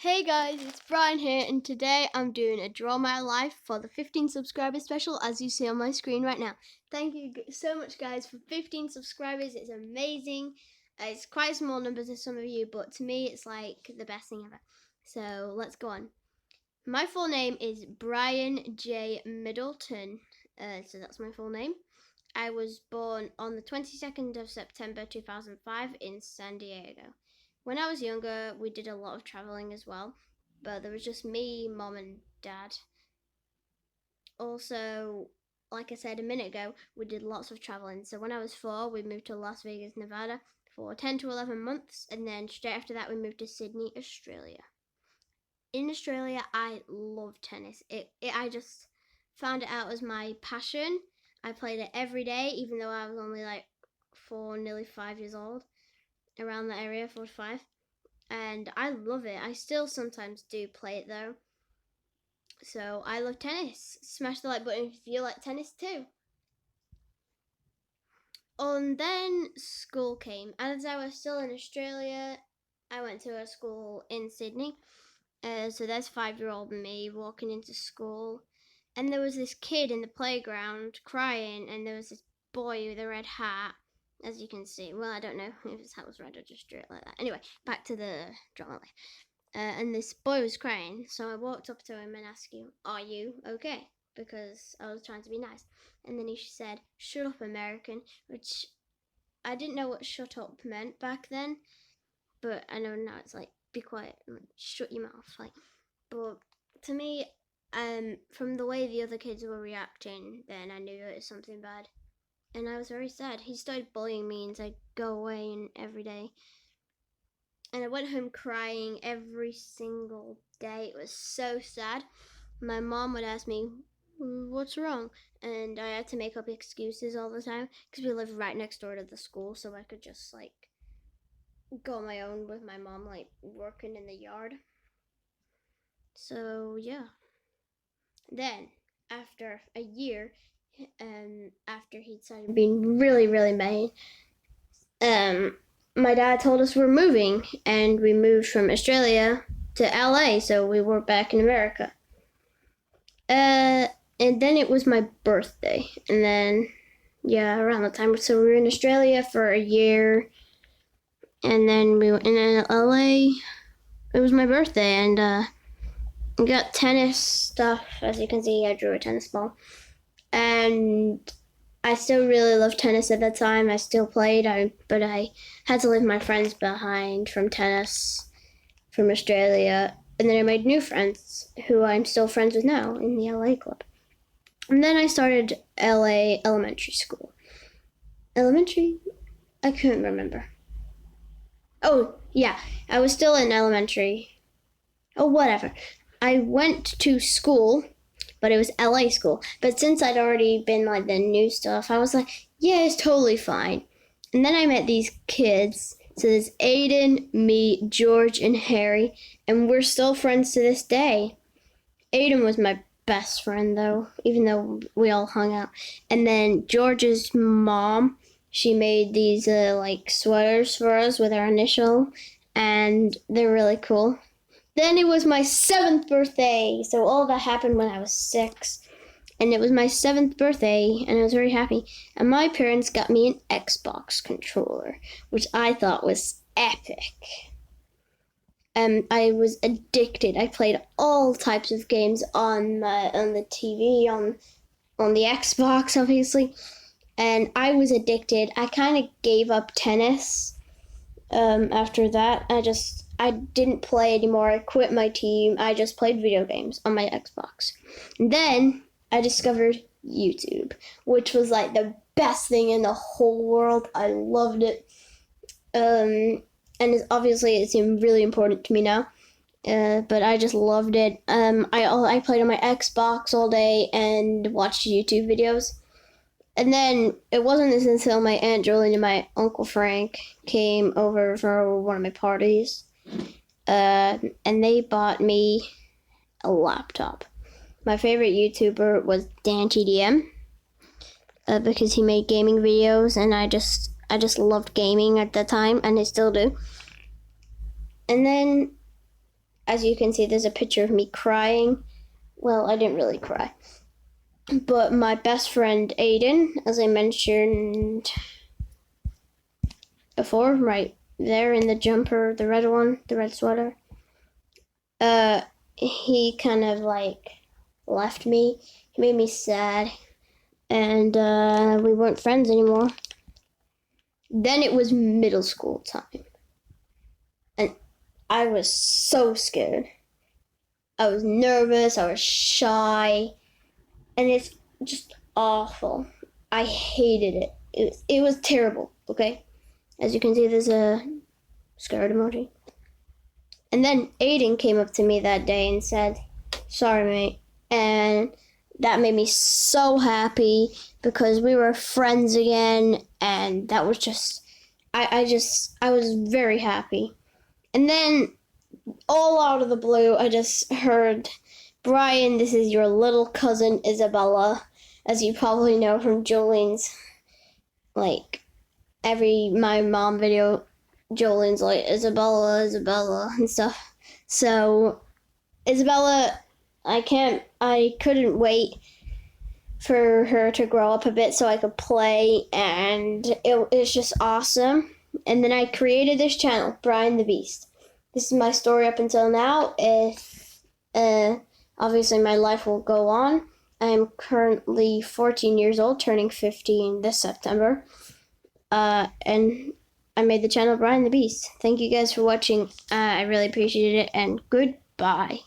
Hey guys, it's Bryan here, and today I'm doing a Draw My Life for the 15 subscriber special, as you see on my screen right now. Thank you so much, guys, for 15 subscribers. It's amazing. It's quite a small number to some of you, but to me, it's like the best thing ever. So let's go on. My full name is Bryan J. Middleton. So that's my full name. I was born on the 22nd of September 2005 in San Diego. When I was younger, we did a lot of traveling as well, but there was just me, mom, and dad. Also, like I said a minute ago, we did lots of traveling. So when I was 4, we moved to Las Vegas, Nevada for 10 to 11 months, and then straight after that, we moved to Sydney, Australia. In Australia, I love tennis. I just found it out as my passion. I played it every day, even though I was only like 4, nearly 5 years old, around that area, 4 to 5. And I love it. I still sometimes do play it though. So I love tennis. Smash the like button if you like tennis too. And then school came. As I was still in Australia, I went to a school in Sydney. So there's 5-year-old me walking into school. And there was this kid in the playground crying, and there was this boy with a red hat, as you can see. Well, I don't know if his hat was red or just drew it like that. Anyway, back to the drama life. And this boy was crying, so I walked up to him and asked him, "Are you okay?" Because I was trying to be nice. And then he said, "Shut up, American," which I didn't know what shut up meant back then, but I know now it's like, be quiet, shut your mouth. Like, but to me, from the way the other kids were reacting, then I knew it was something bad. And I was very sad. He started bullying me and said, "Go away," and every day. And I went home crying every single day. It was so sad. My mom would ask me, "What's wrong?" And I had to make up excuses all the time because we lived right next door to the school, so I could just like go on my own with my mom, like working in the yard. So yeah. Then after a year, after he'd started being really, really mean, my dad told us we're moving, and we moved from Australia to LA, so we were back in America. And then it was my birthday, and then around the time, so we were in Australia for a year, and then we were in LA. It was my birthday, and I got tennis stuff. As you can see, I drew a tennis ball, and I still really loved tennis at that time. I still played, but I had to leave my friends behind from tennis from Australia. And then I made new friends who I'm still friends with now in the LA club. And then I started LA elementary school. Elementary? I couldn't remember. Oh, yeah, I was still in elementary. Oh, whatever. I went to school, but it was LA school. But since I'd already been like the new stuff, I was like, yeah, it's totally fine. And then I met these kids. So there's Aiden, me, George, and Harry, and we're still friends to this day. Aiden was my best friend though, even though we all hung out. And then George's mom, she made these like sweaters for us with our initial, and they're really cool. Then it was my 7th birthday. So all that happened when I was 6. And it was my 7th birthday, and I was very happy. And my parents got me an Xbox controller, which I thought was epic. I was addicted. I played all types of games on the TV, on the Xbox, obviously. And I was addicted. I kind of gave up tennis after that. I didn't play anymore. I quit my team. I just played video games on my Xbox. And then I discovered YouTube, which was like the best thing in the whole world. I loved it. And obviously it seemed really important to me now. But I just loved it. I played on my Xbox all day and watched YouTube videos. And then it wasn't until my Aunt Jolene and my Uncle Frank came over for one of my parties. And they bought me a laptop. My favorite YouTuber was Dan TDM because he made gaming videos, and I just loved gaming at that time, and I still do. And then as you can see, there's a picture of me crying. Well, I didn't really cry. But my best friend, Aiden, as I mentioned before, right there in the jumper, the red one, the red sweater, he kind of like left me. He made me sad, and we weren't friends anymore. Then it was middle school time, and I was so scared. I was nervous, I was shy, and it's just awful. I hated it. It was terrible, okay? As you can see, there's a scared emoji. And then Aiden came up to me that day and said, sorry, mate. And that made me so happy because we were friends again, and that was just, I was very happy. And then, all out of the blue, I just heard, Bryan, this is your little cousin Isabella, as you probably know from Jolene's, like, my mom video, Jolene's like, Isabella, and stuff. So, Isabella, I couldn't wait for her to grow up a bit so I could play, and it's just awesome. And then I created this channel, Bryan the Beast. This is my story up until now. Obviously my life will go on. I am currently 14 years old, turning 15 this September. And I made the channel Bryan the Beast. Thank you guys for watching. I really appreciate it, and goodbye.